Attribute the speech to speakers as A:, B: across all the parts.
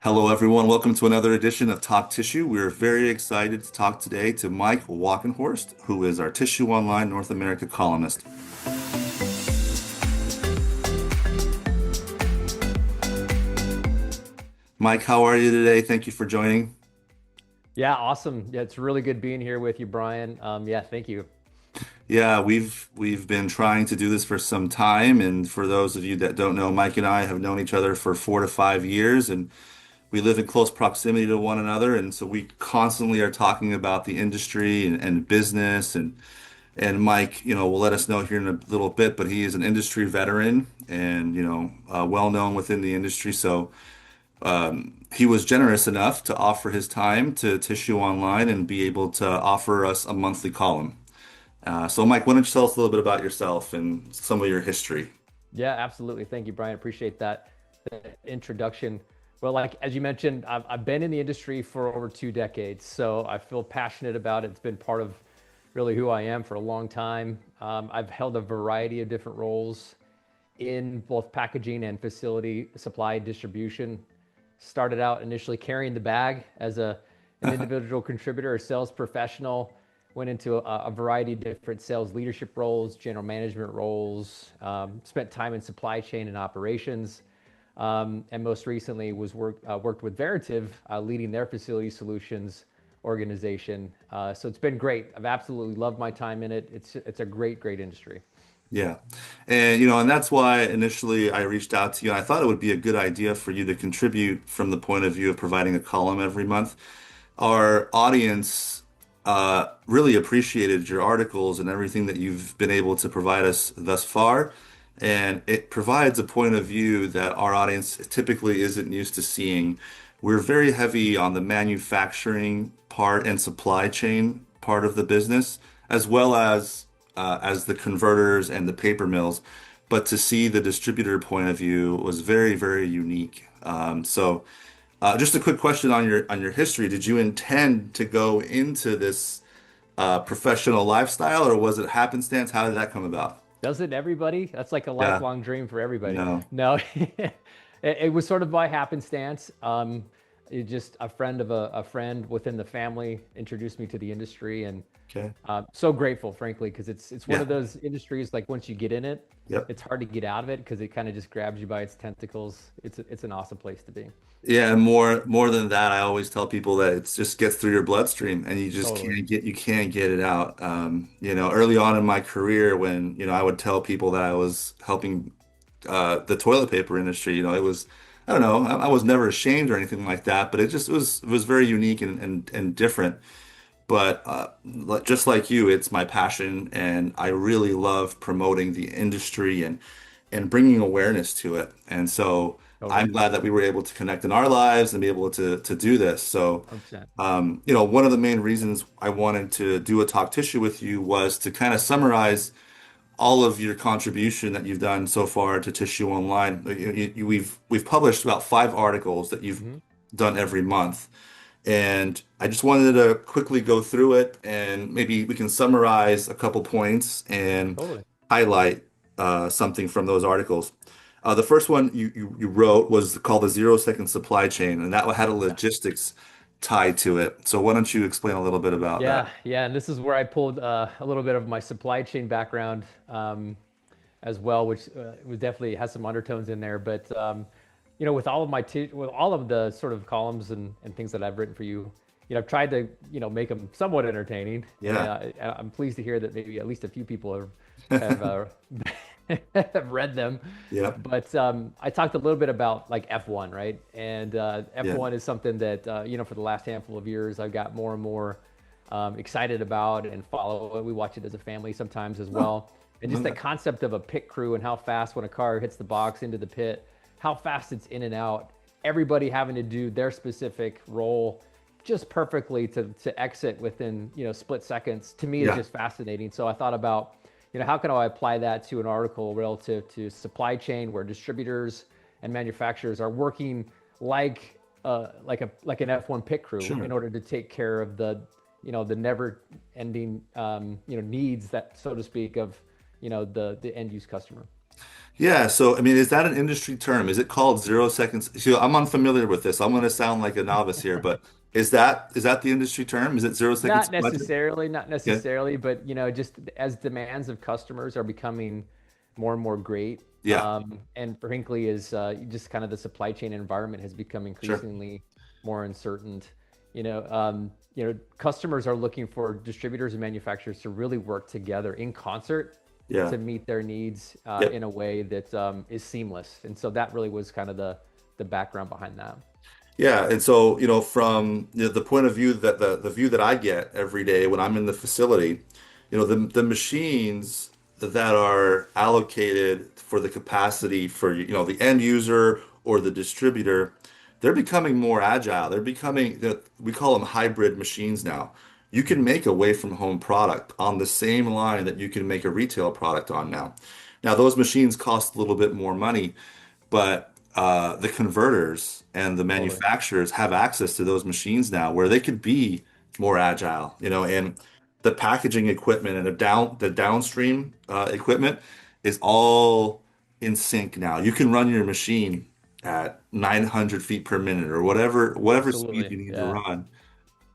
A: Hello, everyone. Welcome to another edition of Talk Tissue. We're very excited to talk today to Mike Walkenhorst, who is our Tissue Online North America columnist. Mike, how are you today? Thank you for joining.
B: Yeah, awesome. Yeah, it's really good being here with you, Brian. Yeah, thank you.
A: Yeah, we've been trying to do this for some time, and for those of you that don't know, Mike and I have known each other for 4 to 5 years, and we live in close proximity to one another, and so we constantly are talking about the industry and business and Mike, will let us know here in a little bit, but he is an industry veteran and, well known within the industry. So he was generous enough to offer his time to Tissue Online and be able to offer us a monthly column. So, Mike, why don't you tell us a little bit about yourself and some of your history?
B: Yeah, absolutely. Thank you, Brian. Appreciate that introduction. Well, like as you mentioned, I've been in the industry for over 2 decades, so I feel passionate about it. It's been part of really who I am for a long time. I've held a variety of different roles in both packaging and facility supply distribution. Started out initially carrying the bag as an individual contributor or sales professional. Went into a variety of different sales leadership roles, general management roles. Spent time in supply chain and operations, and most recently worked with Veritiv, leading their facility solutions organization. So it's been great. I've absolutely loved my time in it. It's a great industry.
A: Yeah. And that's why initially I reached out to you. I thought it would be a good idea for you to contribute from the point of view of providing a column every month. Our audience really appreciated your articles and everything that you've been able to provide us thus far. And it provides a point of view that our audience typically isn't used to seeing. We're very heavy on the manufacturing part and supply chain part of the business, as well as the converters and the paper mills. But to see the distributor point of view was very, very unique. Just a quick question on your history. Did you intend to go into this professional lifestyle, or was it happenstance? How did that come about?
B: Doesn't everybody? That's like a
A: Yeah,
B: lifelong dream for everybody.
A: no.
B: No, it was sort of by happenstance. Just a friend of a friend within the family introduced me to the industry, and
A: Okay.
B: so grateful, frankly, because it's one
A: Yeah.
B: of those industries like once you get in it,
A: Yep.
B: it's hard to get out of it because it kind of just grabs you by its tentacles. It's an awesome place to be.
A: Yeah, and more than that, I always tell people that it just gets through your bloodstream and you just
B: Totally.
A: can't get it out. Early on in my career when, I would tell people that I was helping the toilet paper industry, it was I don't know, I was never ashamed or anything like that, but it was very unique and different. But just like you, it's my passion, and I really love promoting the industry and bringing awareness to it. And so
B: Totally.
A: I'm glad that we were able to connect in our lives and be able to do this. So,
B: 100%.
A: one of the main reasons I wanted to do a talk tissue with you was to kind of summarize all of your contribution that you've done so far to Tissue Online. We've published about 5 articles that you've
B: Hmm.
A: done every month. And I just wanted to quickly go through it and maybe we can summarize a couple points and
B: Totally.
A: highlight something from those articles. The first one you wrote was called the 0 second supply chain, and that had a
B: Yeah.
A: logistics tied to it. So why don't you explain a little bit about that?
B: Yeah, and this is where I pulled a little bit of my supply chain background as well, which was definitely has some undertones in there. But with all of with all of the sort of columns and things that I've written for you, I've tried to make them somewhat entertaining.
A: Yeah.
B: I'm pleased to hear that maybe at least a few people have have read them.
A: Yeah.
B: But I talked a little bit about like F1, right? And
A: Yeah.
B: F1 is something that for the last handful of years I've got more and more excited about and follow. We watch it as a family sometimes as
A: Oh,
B: well. And just that concept of a pit crew and how fast when a car hits the box into the pit, how fast it's in and out. Everybody having to do their specific role just perfectly to exit within split seconds. To me is
A: yeah.
B: just fascinating. So I thought about how can I apply that to an article relative to supply chain where distributors and manufacturers are working like an F1 pit crew in
A: Sure.
B: order to take care of the never ending needs that, so to speak, of the end use customer.
A: Yeah, so I mean, is that an industry term? Is it called 0 seconds? See, I'm unfamiliar with this. I'm going to sound like a novice here, but is that the industry term? Is it 0 seconds
B: Not
A: supply chain?
B: necessarily, not
A: Yeah,
B: necessarily, but just as demands of customers are becoming more and more great,
A: yeah,
B: and frankly, as just kind of the supply chain environment has become
A: sure,
B: increasingly more uncertain, customers are looking for distributors and manufacturers to really work together in concert
A: yeah,
B: to meet their needs
A: yep.
B: in a way that is seamless. And so that really was kind of the background behind that.
A: Yeah, and so, from the point of view that the view that I get every day when I'm in the facility, the machines that are allocated for the capacity for, the end user or the distributor, they're becoming more agile. They're becoming, we call them hybrid machines now. You can make a away from home product on the same line that you can make a retail product on now. Now, those machines cost a little bit more money, but the converters and the
B: Totally.
A: manufacturers have access to those machines now where they could be more agile, and the packaging equipment and the downstream equipment is all in sync now. You can run your machine at 900 feet per minute or whatever speed
B: Absolutely.
A: you need to
B: Yeah.
A: run.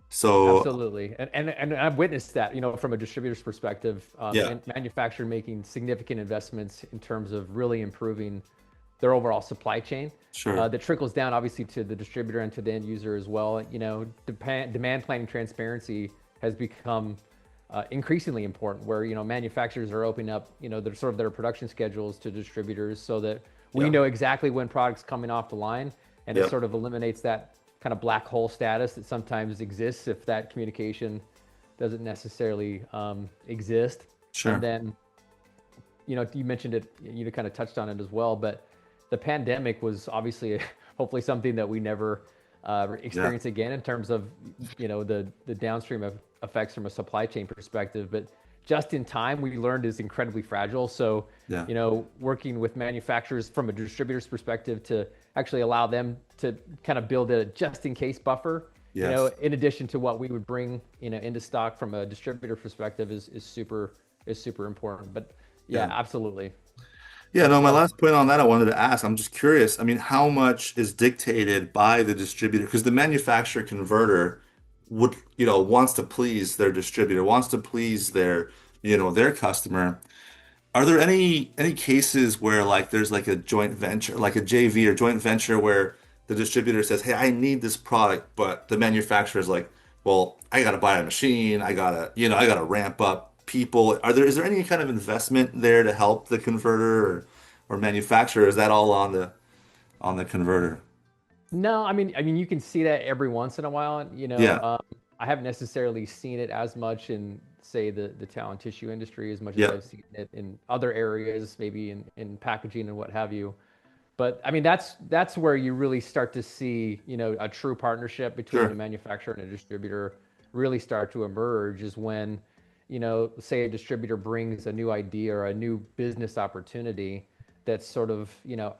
A: So
B: Absolutely. And I've witnessed that, from a distributor's perspective,
A: yeah,
B: and manufacturer making significant investments in terms of really improving their overall supply chain.
A: sure,
B: That trickles down obviously to the distributor and to the end user as well. Demand planning transparency has become increasingly important where, manufacturers are opening up, their production schedules to distributors so that we
A: yeah,
B: know exactly when products coming off the line, and it
A: yeah,
B: sort of eliminates that kind of black hole status that sometimes exists if that communication doesn't necessarily exist. And
A: sure,
B: then, you mentioned it, you kind of touched on it as well, but the pandemic was obviously hopefully something that we never
A: yeah,
B: experience again in terms of, the downstream of effects from a supply chain perspective. But just in time, we learned is incredibly fragile. So,
A: yeah,
B: working with manufacturers from a distributor's perspective to actually allow them to kind of build a just in case buffer,
A: yes,
B: in addition to what we would bring, into stock from a distributor perspective is super important. But yeah,
A: yeah.
B: absolutely.
A: Yeah,
B: But
A: no, my last point on that I wanted to ask, I'm just curious. I mean, how much is dictated by the distributor? Because the manufacturer converter wants to please their distributor, wants to please their customer. Are there any cases where like there's like a joint venture, like a JV or joint venture where the distributor says, "Hey, I need this product," but the manufacturer is like, "Well, I gotta buy a machine, I gotta ramp up people." Is there any kind of investment there to help the converter or manufacturer? Is that all on the converter?
B: no, I mean, you can see that every once in a while.
A: Yeah,
B: I haven't necessarily seen it as much in, say, the talent tissue industry as much as
A: yeah,
B: I've seen it in other areas, maybe in packaging and what have you. But I mean, that's where you really start to see, a true partnership between a
A: sure,
B: manufacturer and a distributor really start to emerge is when, say a distributor brings a new idea or a new business opportunity that's sort of,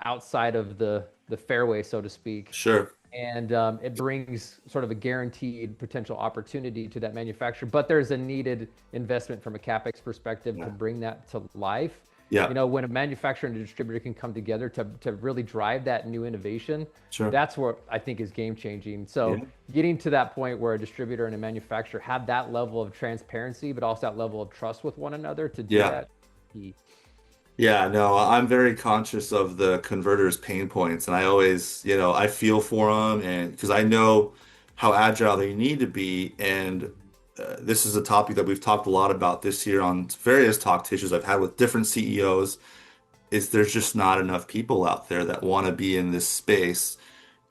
B: outside of the fairway, so to speak,
A: sure,
B: and it brings sort of a guaranteed potential opportunity to that manufacturer. But there's a needed investment from a capex perspective to
A: yeah,
B: bring that to life.
A: yeah,
B: When a manufacturer and a distributor can come together to really drive that new innovation,
A: sure,
B: that's what I think is game changing.
A: yeah,
B: So getting to that point where a distributor and a manufacturer have that level of transparency, but also that level of trust with one another to do
A: yeah.
B: that. Key.
A: Yeah, no, I'm very conscious of the converters' pain points, and I always, I feel for them, and because I know how agile they need to be, and this is a topic that we've talked a lot about this year on various talk tissues I've had with different CEOs, is there's just not enough people out there that want to be in this space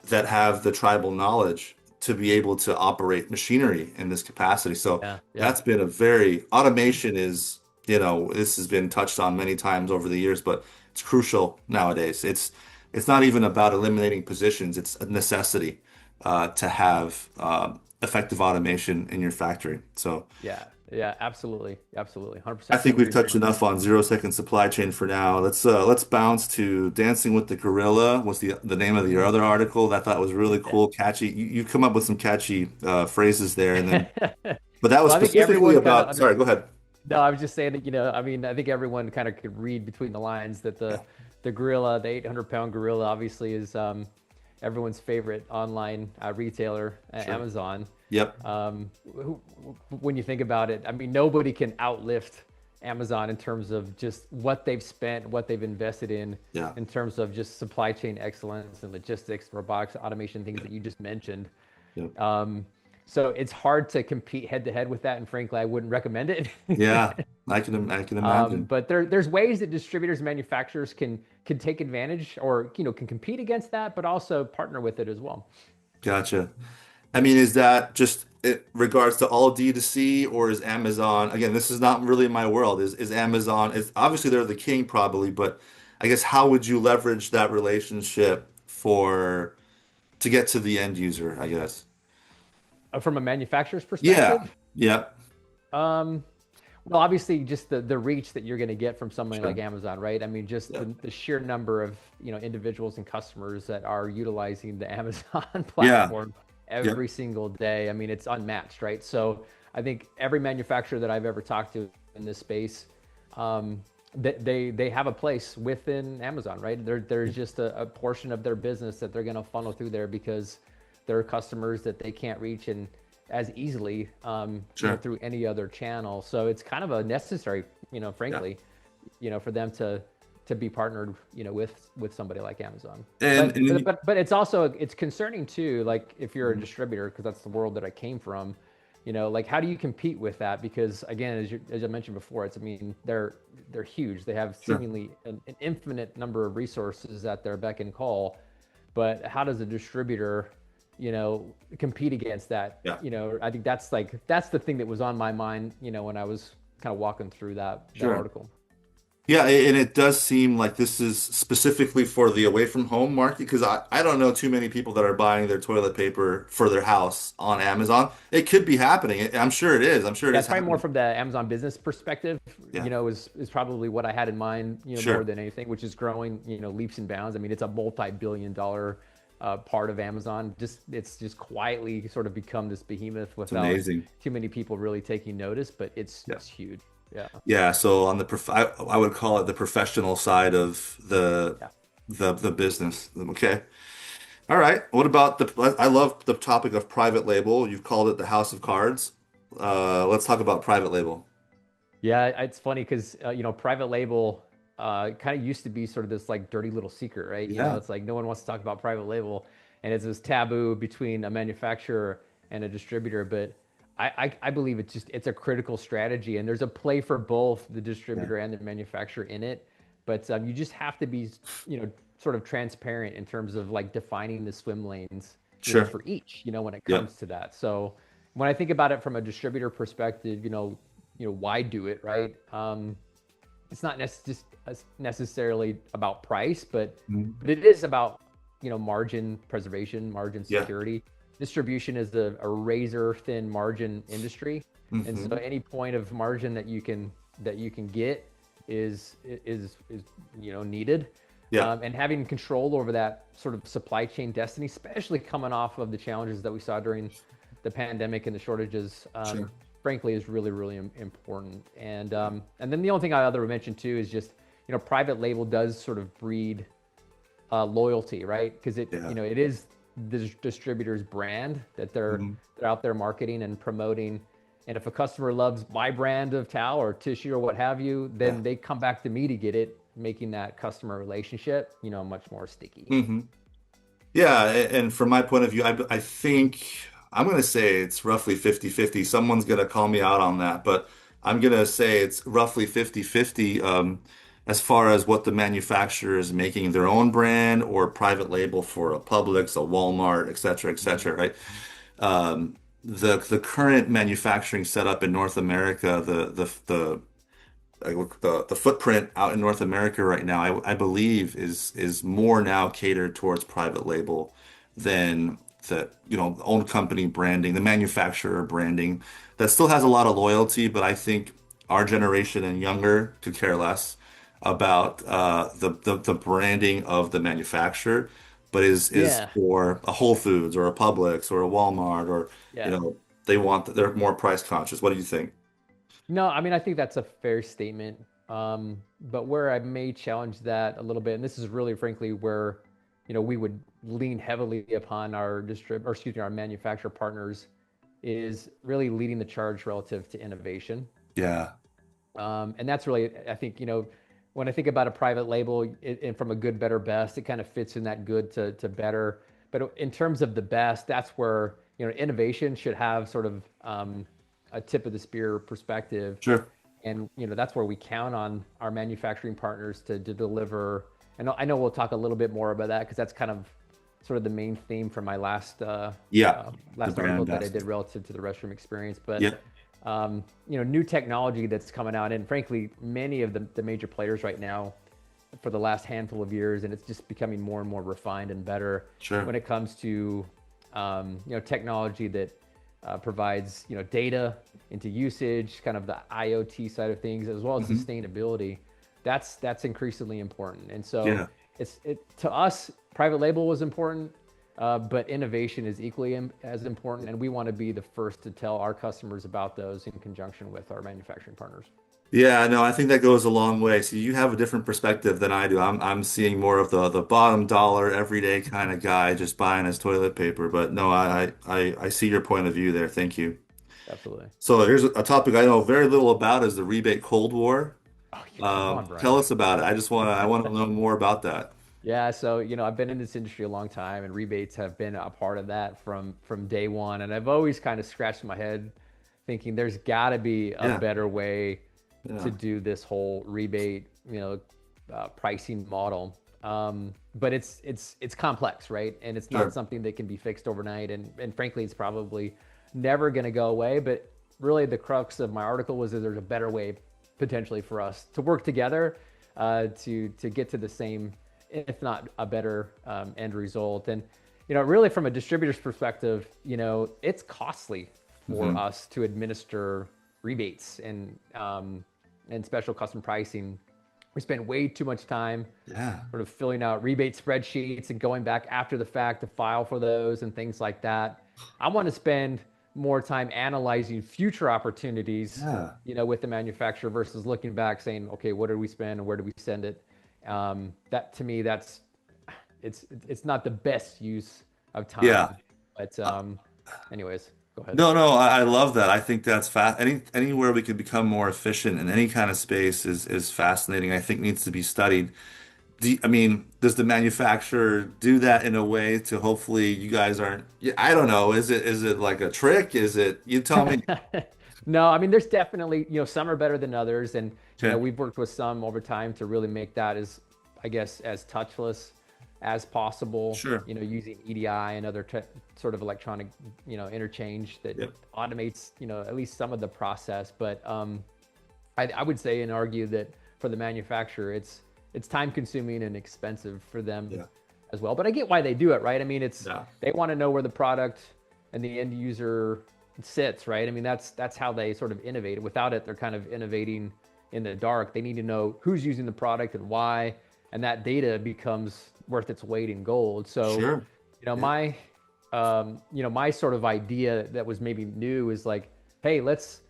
A: that have the tribal knowledge to be able to operate machinery in this capacity. So
B: Yeah, yeah.
A: that's been a very automation is, this has been touched on many times over the years, but it's crucial nowadays. It's not even about eliminating positions, it's a necessity to have effective automation in your factory. So
B: Yeah, yeah, absolutely, absolutely,
A: I
B: 100%
A: think
B: couldn't
A: we've
B: agree more.
A: touched enough on 0 second supply chain for now. Let's bounce to Dancing with the Gorilla was the name of your
B: Mm.
A: other article that I thought was really cool, catchy. You come up with some catchy phrases there, and then but that was
B: Well, I think
A: specifically
B: everyone kind of
A: about.
B: under
A: Sorry, go ahead.
B: No, I was just saying that, I mean, I think everyone kind of could read between the lines that
A: Yeah,
B: the gorilla, the 800-pound gorilla, obviously is everyone's favorite online retailer,
A: sure.
B: Amazon.
A: Yep.
B: When you think about it, I mean, nobody can outlift Amazon in terms of just what they've spent, what they've invested
A: Yeah.
B: in terms of just supply chain excellence and logistics, robotics, automation, things
A: Yep.
B: that you just mentioned.
A: Yep.
B: So it's hard to compete head to head with that, and frankly, I wouldn't recommend it.
A: Yeah. I can imagine.
B: But there's ways that distributors and manufacturers can take advantage or can compete against that, but also partner with it as well.
A: Gotcha. I mean, is that just in regards to all D2C, or is Amazon, again, this is not really my world. Is Amazon, is obviously they're the king probably, but I guess how would you leverage that relationship for to get to the end user, I guess?
B: From a manufacturer's
A: Yeah.
B: perspective,
A: Yep.
B: um, well, obviously, just the reach that you're going to get from something
A: Sure.
B: like Amazon, right? I mean, just
A: Yep.
B: the sheer number of individuals and customers that are utilizing the Amazon
A: Yeah.
B: platform
A: Yep.
B: every single day. I mean, it's unmatched, right? So I think every manufacturer that I've ever talked to in this space, they have a place within Amazon, right? There's just a portion of their business that they're going to funnel through there because there are customers that they can't reach and as easily,
A: Sure.
B: through any other channel. So it's kind of a necessary,
A: Yeah.
B: frankly, for them to be partnered, with somebody like Amazon.
A: And,
B: But
A: and
B: but
A: then,
B: but but it's also it's concerning too, like if you're a
A: mhm,
B: distributor, because that's the world that I came from. Like how do you compete with that? Because again, as I mentioned before, I mean, they're huge. They have
A: sure.
B: seemingly an infinite number of resources at their beck and call. But how does a distributor, compete against that?
A: Yeah.
B: I think that's the thing that was on my mind, when I was kind of walking through that
A: Sure.
B: article.
A: Yeah, and it does seem like this is specifically for the away from home market because I don't know too many people that are buying their toilet paper for their house on Amazon. It could be happening. I'm sure it is. I'm sure it
B: Yeah,
A: is
B: it's probably more
A: happening.
B: from the Amazon business perspective,
A: Yeah,
B: is probably what I had in mind, more
A: sure.
B: than anything, which is growing, leaps and bounds. I mean, it's a multi-billion dollar part of Amazon. It's just quietly sort of become this behemoth
A: It's
B: without
A: amazing.
B: too many people really taking notice, but it's
A: Yeah.
B: it's huge. Yeah.
A: Yeah, so on the I would call it the professional side of
B: Yeah.
A: the business. Okay. All right. What about I love the topic of private label. You've called it the house of cards. Let's talk about private label.
B: Yeah, it's funny because private label kind of used to be sort of this like dirty little secret, right?
A: Yeah,
B: It's like no one wants to talk about private label, and it's this taboo between a manufacturer and a distributor. But I believe it's a critical strategy, and there's a play for both the
A: yeah,
B: distributor and the manufacturer in it. But you just have to be sort of transparent in terms of like defining the swim lanes,
A: sure.
B: for each, when it
A: Yep.
B: comes to that. So when I think about it from a distributor perspective, why do it, right? It's not just necessarily about price, but
A: Mhm.
B: it is about margin preservation, margin
A: Yeah.
B: security. Distribution is a razor thin margin industry, and so
A: Hmm.
B: any point of margin that you can get is needed.
A: Yeah.
B: And having control over that sort of supply chain destiny, especially coming off of the challenges that we saw during the pandemic and the shortages,
A: Sure.
B: frankly, is really, really important. And then the only thing I other mention too is just private label does sort of breed loyalty, right? Because
A: Yeah.
B: it is the distributor's brand that they're
A: Mhm.
B: they're out there marketing and promoting. And if a customer loves my brand of towel or tissue or what have you,
A: Yeah.
B: then they come back to me to get it, making that customer relationship, much more sticky.
A: Hmm. Yeah, and from my point of view, I think I'm going to say it's roughly 50-50. Someone's going to call me out on that, but I'm going to say it's roughly 50-50 as far as what the manufacturer is making their own brand or private label for a Publix, a Walmart, et
B: Mhm.
A: cetera, right? The current manufacturing setup in North America, the footprint out in North America right now, I believe is more now catered towards private label than the own company branding, the manufacturer branding. That still has a lot of loyalty, but I think our generation and younger could care less about the branding of the manufacturer, but is
B: Yeah,
A: for a Whole Foods or a Publix or a Walmart or
B: yeah.
A: they want they're more price conscious. What do you think?
B: No, I mean, I think that's a fair statement. But where I may challenge that a little bit, and this is really frankly where, we would lean heavily upon our manufacturer partners, is really leading the charge relative to innovation.
A: Yeah.
B: And that's really, I think, when I think about a private label and from a good, better, best, it kind of fits in that good to better. But in terms of the best, that's where, innovation should have sort of a tip of the spear perspective.
A: Sure.
B: And, that's where we count on our manufacturing partners to deliver. I know we'll talk a little bit more about that because that's kind of sort of the main theme for my
A: Yeah. The
B: last
A: brand
B: article that I did
A: ambassador.
B: relative to the restroom experience. But
A: Yep.
B: new technology that's coming out, and frankly, many of the major players right now for the last handful of years, and it's just becoming more and more refined and better
A: Sure.
B: when it comes to technology that provides data into usage, kind of the IoT side of things, as well as
A: Hmm.
B: sustainability. That's increasingly important, and so
A: Yeah.
B: to us, private label was important, but innovation is equally as important, and we want to be the first to tell our customers about those in conjunction with our manufacturing partners.
A: Yeah, no, I think that goes a long way. So you have a different perspective than I do. I'm seeing more of the bottom dollar everyday kind of guy just buying his toilet paper. But no, I see your point of view there. Thank you.
B: Absolutely.
A: So here's a topic I know very little about is the rebate Cold War.
B: Oh, yeah, come on,
A: Tell
B: Brian.
A: us about it. I want to know more about that.
B: Yeah, so I've been in this industry a long time, and rebates have been a part of that from day one. And I've always kind of scratched my head, thinking there's got to be a
A: Yeah,
B: better way to
A: yeah,
B: do this whole rebate, pricing model. But it's complex, right? And it's not
A: sure.
B: something that can be fixed overnight. And frankly, it's probably never going to go away. But really, the crux of my article was that there's a better way potentially for us to work together to get to the same, if not a better end result. And really from a distributor's perspective, it's costly for
A: Hmm.
B: us to administer rebates and special custom pricing. We spend way too much time
A: Yeah,
B: sort of filling out rebate spreadsheets and going back after the fact to file for those and things like that. I want to spend more time analyzing future opportunities,
A: yeah.
B: with the manufacturer versus looking back saying, okay, what did we spend and where did we send it? That to me, it's not the best use of
A: Yeah.
B: time. But anyways, go ahead.
A: No, no, I love that. I think that's fast. Anywhere we could become more efficient in any kind of space is fascinating. I think needs to be studied. I mean, does the manufacturer do that in a way to hopefully you guys aren't? Yeah, I don't know. Is it like a trick? Is it? You tell me.
B: No, I mean, there's definitely, some are better than others. And,
A: Okay.
B: we've worked with some over time to really make that as, I guess, as touchless as possible,
A: Sure.
B: using EDI and other sort of electronic, interchange that
A: Yep.
B: automates, at least some of the process. But I would say and argue that for the manufacturer, it's time consuming and expensive for them
A: Yeah.
B: as well. But I get why they do it, right? I mean,
A: Yeah.
B: they want to know where the product and the end user sits, right? I mean, that's how they sort of innovate. Without it, they're kind of innovating in the dark. They need to know who's using the product and why, and that data becomes worth its weight in gold. So,
A: Sure.
B: you know,
A: Yeah.
B: my my sort of idea that was maybe new is like, hey, let's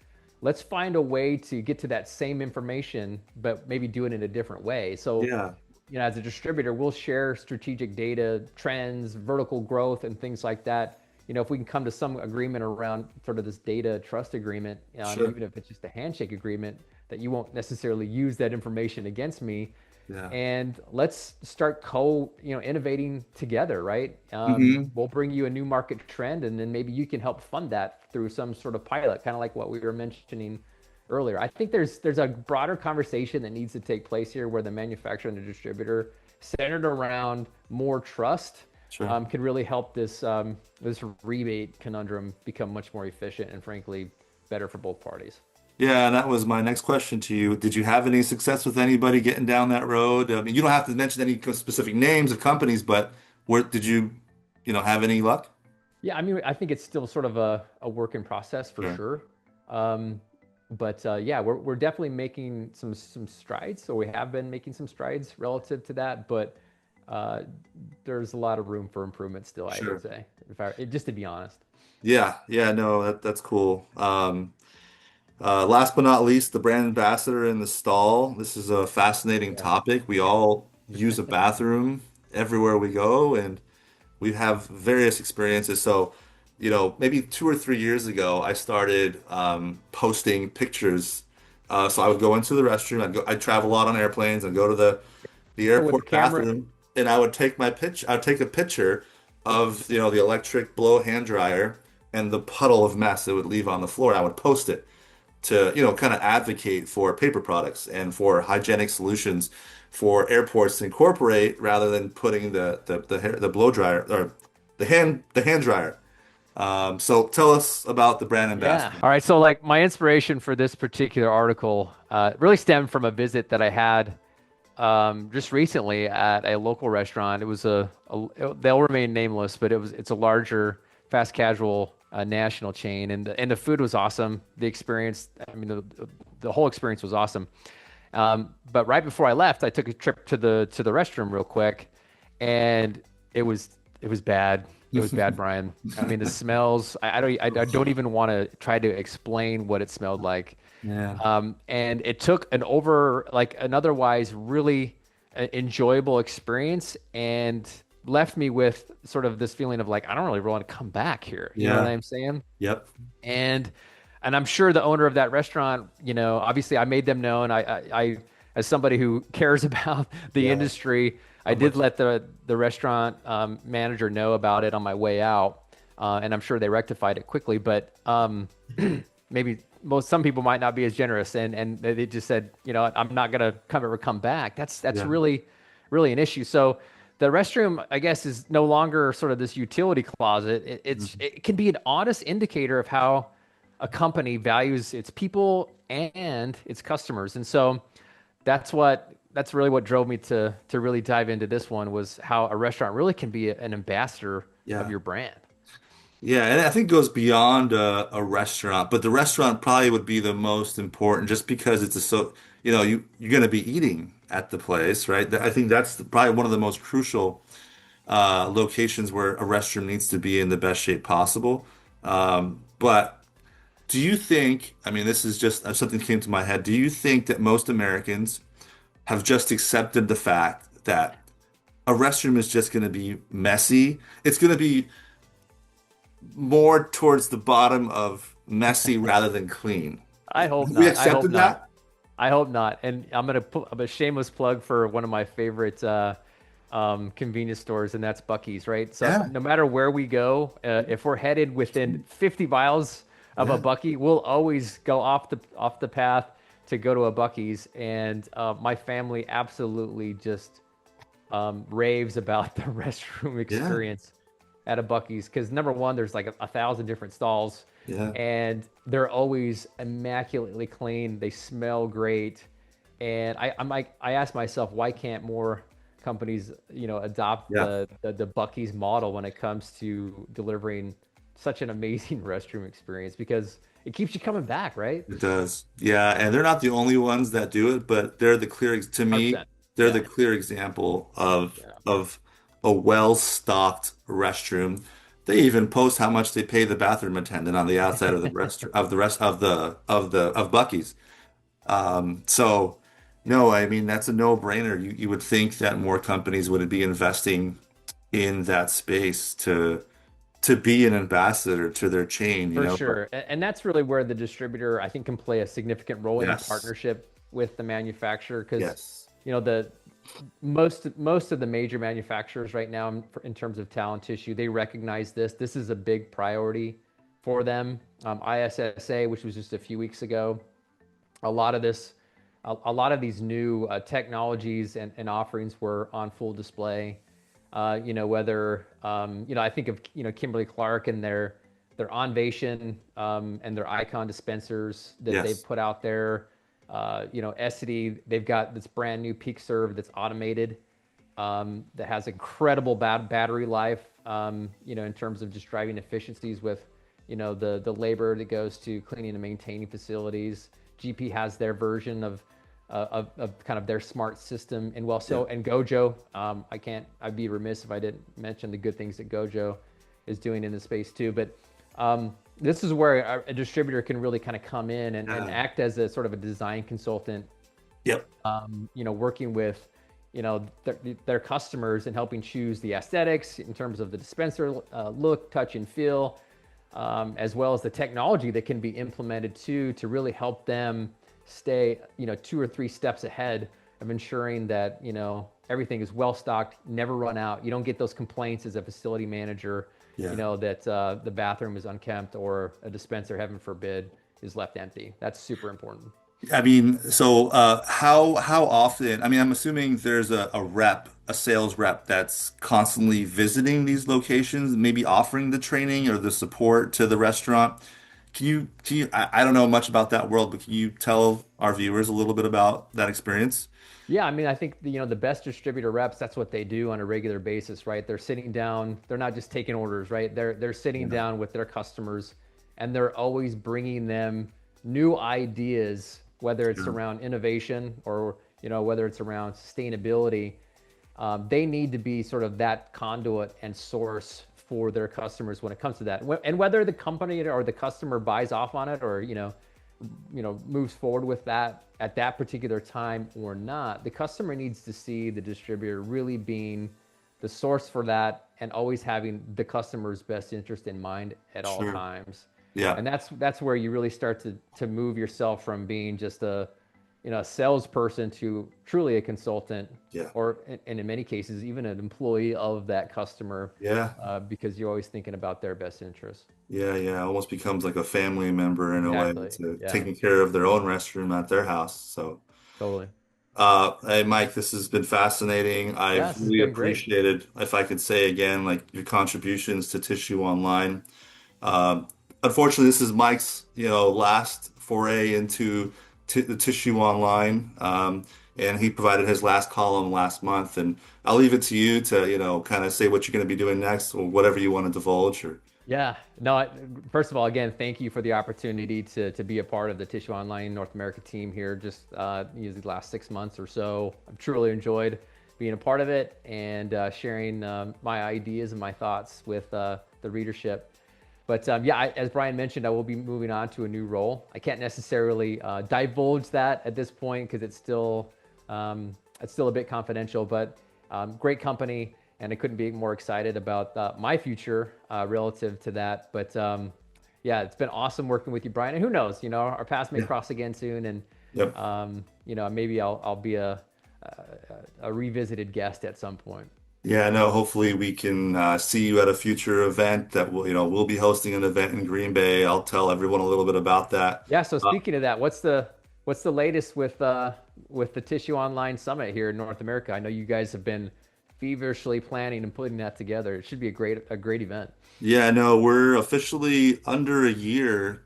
B: find a way to get to that same information, but maybe do it in a different way. So,
A: Yeah.
B: as a distributor, we'll share strategic data, trends, vertical growth, and things like that. If we can come to some agreement around sort of this data trust agreement,
A: Sure.
B: even if it's just a handshake agreement, that you won't necessarily use that information against me,
A: Yeah.
B: and let's start innovating together, right?
A: Hmm.
B: We'll bring you a new market trend, and then maybe you can help fund that through some sort of pilot, kind of like what we were mentioning earlier. I think there's a broader conversation that needs to take place here, where the manufacturer and the distributor, centered around more trust,
A: Sure.
B: can really help this rebate conundrum become much more efficient and frankly better for both parties.
A: Yeah, and that was my next question to you. Did you have any success with anybody getting down that road? I mean, you don't have to mention any specific names of companies, but where did have any luck?
B: Yeah, I mean, I think it's still sort of a work in process for
A: Sure.
B: sure. Um, but yeah, we're definitely making some strides. So we have been making some strides relative to that, but uh, there's a lot of room for improvement still, I would
A: Sure.
B: say, just to be honest.
A: Yeah, yeah, no, that's cool. Last but not least, the brand ambassador in the stall. This is a fascinating
B: Yeah.
A: topic. We all use a bathroom everywhere we go, and we have various experiences. So, maybe 2 or 3 years ago, I started posting pictures. So I would go into the restroom. I'd travel a lot on airplanes and go to the
B: With the
A: airport
B: camera.
A: bathroom, and I would take my pitch. I'd take a picture of the electric blow hand dryer and the puddle of mess it would leave on the floor. I would post it to kind of advocate for paper products and for hygienic solutions for airports to incorporate rather than putting the blow dryer or the hand dryer. So tell us about the brand
B: Yeah.
A: ambassador.
B: All right. So like my inspiration for this particular article really stemmed from a visit that I had just recently at a local restaurant. It was they'll remain nameless, but it's a larger fast casual national chain, and the food was awesome. The experience, I mean, the whole experience was awesome. But right before I left, I took a trip to the restroom real quick, and it was bad. It was bad, Brian. I mean, the smells. I don't even want to try to explain what it smelled like.
A: Yeah.
B: And it took an otherwise really enjoyable experience and left me with sort of this feeling of like, I don't really want to come back here. You know what
A: Yeah.
B: I'm saying?
A: Yep.
B: And I'm sure the owner of that restaurant, obviously I made them know, and as somebody who cares about the
A: Yeah.
B: industry, I
A: I'm
B: did
A: with you.
B: let the restaurant manager know about it on my way out, and I'm sure they rectified it quickly. But maybe some people might not be as generous, and they just said, I'm not gonna come back. That's
A: Yeah.
B: really an issue. So the restroom, I guess, is no longer sort of this utility closet.
A: Mhm.
B: It can be an honest indicator of how a company values its people and its customers. And so that's really what drove me to really dive into this one, was how a restaurant really can be an ambassador of
A: Yeah.
B: your brand.
A: Yeah, and I think it goes beyond a restaurant, but the restaurant probably would be the most important just because it's you're going to be eating at the place, right? I think that's probably one of the most crucial locations where a restroom needs to be in the best shape possible. But do you think, I mean, this is just something came to my head. Do you think that most Americans have just accepted the fact that a restroom is just going to be messy? It's going to be more towards the bottom of messy rather than clean.
B: I hope
A: We
B: not. I hope
A: accepted
B: not.
A: that?
B: I hope not. And I'm gonna put a shameless plug for one of my favorite convenience stores, and that's Buc-ee's, right? So
A: Yeah,
B: no matter where we go, if we're headed within 50 miles of a
A: yeah,
B: Buc-ee, we'll always go off the path to go to a Buc-ee's. And my family absolutely just raves about the restroom
A: yeah,
B: experience at a Buc-ee's, because number one, there's like a thousand different stalls,
A: yeah,
B: and they're always immaculately clean. They smell great, and I ask myself, why can't more companies, adopt
A: yeah.
B: the Buc-ee's model when it comes to delivering such an amazing restroom experience, because it keeps you coming back, right?
A: It does. Yeah, and they're not the only ones that do it, but they're the to me,
B: 100%.
A: they're the
B: Yeah.
A: clear example of
B: Yeah.
A: of a well-stocked restroom. They even post how much they pay the bathroom attendant on the outside of the rest of the rest of Bucky's. So no, I mean that's a no-brainer. You would think that more companies would be investing in that space to be an ambassador to their chain,
B: For
A: but
B: sure. And that's really where the distributor, I think, can play a significant role in
A: yes,
B: partnership with the manufacturer, because,
A: yes,
B: the most of the major manufacturers right now in terms of talent tissue, they recognize this. This is a big priority for them. ISSA, which was just a few weeks ago, a lot of this, a lot of these new technologies and offerings were on full display. Whether I think of Kimberly Clark and their Onvation and their Icon dispensers that they've
A: yes.
B: put out there. Essity, they've got this brand new Peak Serve that's automated, that has incredible battery life. In terms of just driving efficiencies with, the labor that goes to cleaning and maintaining facilities. GP has their version of kind of their smart system. And well,
A: Yeah.
B: so, and Gojo, I'd be remiss if I didn't mention the good things that Gojo is doing in the space too. But this is where a distributor can really kind of come in and
A: Yeah.
B: act as a sort of a design consultant,
A: Yep.
B: working with, their customers and helping choose the aesthetics in terms of the dispenser look, touch, and feel, as well as the technology that can be implemented to really help them stay, 2 or 3 steps ahead of ensuring that, everything is well stocked, never run out. You don't get those complaints as a facility manager,
A: Yeah.
B: that the bathroom is unkempt or a dispenser, heaven forbid, is left empty. That's super important.
A: I mean, so how often? I mean, I'm assuming there's a rep, a sales rep that's constantly visiting these locations, maybe offering the training or the support to the restaurant. I don't know much about that world, but can you tell our viewers a little bit about that experience?
B: Yeah, I mean, I think the best distributor reps, that's what they do on a regular basis, right? They're sitting down, they're not just taking orders, right? They're sitting
A: Yeah,
B: down with their customers, and they're always bringing them new ideas, whether it's
A: sure.
B: around innovation or whether it's around sustainability. They need to be sort of that conduit and source for their customers when it comes to that. And whether the company or the customer buys off on it, or moves forward with that at that particular time or not, the customer needs to see the distributor really being the source for that and always having the customer's best interest in mind at all
A: Sure.
B: times.
A: Yeah.
B: And that's where you really start to move yourself from being just a salesperson to truly a consultant,
A: Yeah.
B: or and in many cases even an employee of that customer,
A: Yeah.
B: because you're always thinking about their best interests.
A: Yeah. Yeah. Almost becomes like a family member in a way
B: Exactly.
A: to
B: Yeah.
A: taking care of their own restroom at their house. So.
B: Totally.
A: Hey Mike, this has been fascinating.
B: Yeah,
A: I've
B: this has
A: really
B: been great.
A: appreciated, if I could say again, like your contributions to Tissue Online. Um, Unfortunately, this is Mike's, last foray into t the Tissue Online, and he provided his last column last month. And I'll leave it to you to, kind of say what you're going to be doing next, or whatever you want to divulge. Or
B: Yeah. No, first of all, again, thank you for the opportunity to be a part of the Tissue Online North America team here, just usually the last 6 months or so. I've truly enjoyed being a part of it and sharing my ideas and my thoughts with the readership. But yeah, as Brian mentioned, I will be moving on to a new role. I can't necessarily divulge that at this point because it's still a bit confidential. But great company, and I couldn't be more excited about my future relative to that. But yeah, it's been awesome working with you, Brian. And who knows, our paths may
A: yeah,
B: cross again soon, and
A: yep.
B: maybe I'll be a revisited guest at some point.
A: Yeah, no, hopefully we can see you at a future event that we'll be hosting an event in Green Bay. I'll tell everyone a little bit about that.
B: Yeah. So
A: Uh,
B: speaking of that, what's the latest with the Tissue Online Summit here in North America? I know you guys have been feverishly planning and putting that together. It should be a great event.
A: yeah, no, we're officially under a year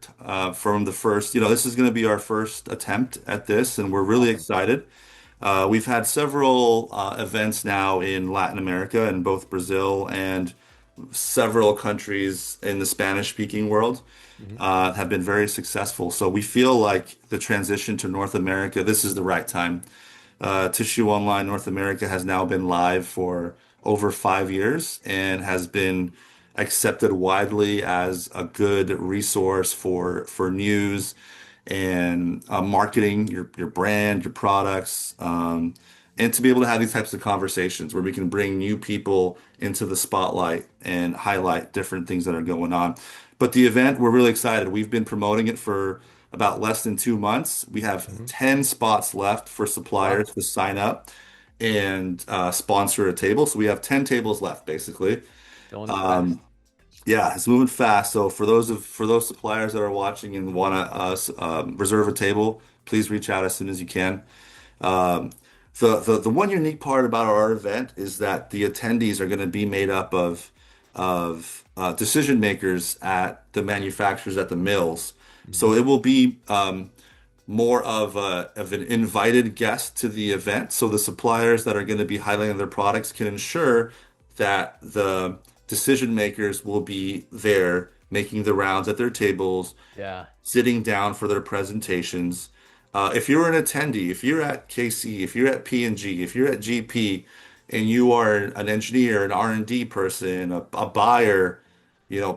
A: from the first, this is going to be our first attempt at this, and we're really
B: Awesome.
A: excited. We've had several events now in Latin America, in both Brazil and several countries in the Spanish-speaking world,
B: Hmm.
A: have been very successful. So we feel like the transition to North America, this is the right time. Tissue Online North America has now been live for over 5 years and has been accepted widely as a good resource for news and marketing your brand, your products, and to be able to have these types of conversations where we can bring new people into the spotlight and highlight different things that are going on. But the event, we're really excited. We've been promoting it for about less than 2 months. We have
B: Hmm.
A: 10 spots left for
B: Wow.
A: suppliers to sign up and sponsor a table. So we have 10 tables left, basically.
B: Going fast.
A: Um, yeah, it's moving fast. So for those suppliers that are watching and want to reserve a table, please reach out as soon as you can. Um, the one unique part about our event is that the attendees are going to be made up of decision makers at the manufacturers at the mills.
B: Hmm.
A: So it will be more of an invited guest to the event. So the suppliers that are going to be highlighting their products can ensure that the decision makers will be there making the rounds at their tables,
B: Yeah.
A: sitting down for their presentations. If you're an attendee, if you're at KC, if you're at P&G, if you're at GP, and you are an engineer, an R&D person, a buyer,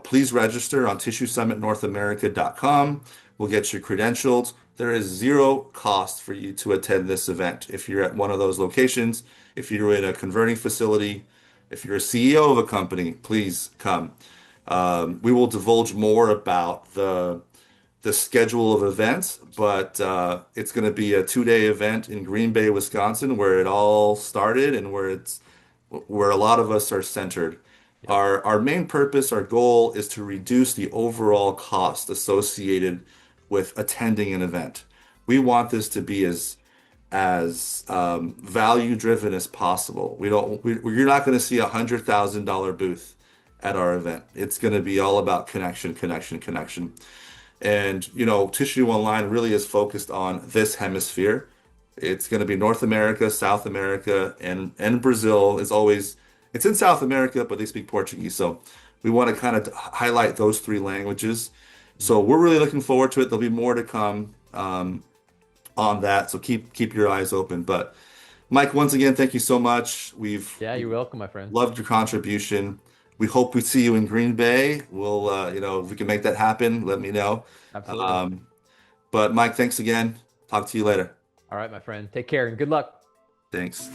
A: please register on TissueSummitNorthAmerica.com. We'll get you credentialed. There is zero cost for you to attend this event. If you're at one of those locations, if you're in a converting facility, if you're a CEO of a company, please come. We will divulge more about the schedule of events, but it's going to be a 2-day event in Green Bay, Wisconsin, where it all started and where a lot of us are centered.
B: Yep.
A: Our main purpose, our goal is to reduce the overall cost associated with attending an event. We want this to be as value driven as possible. You're not going to see $100,000 booth at our event. It's going to be all about connection, connection, connection. And Tissue Online really is focused on this hemisphere. It's going to be North America, South America, and Brazil is always it's in South America, but they speak Portuguese. So we want to kind of highlight those three languages. So we're really looking forward to it. There'll be more to come on that. So keep your eyes open. But Mike, once again, thank you so much.
B: Yeah,
A: We've
B: you're welcome, my friend.
A: loved your contribution. We hope we see you in Green Bay. We'll, if we can make that happen, let me know.
B: Absolutely.
A: Um, but Mike, thanks again. Talk to you later.
B: All right, my friend. Take care and good luck.
A: Thanks.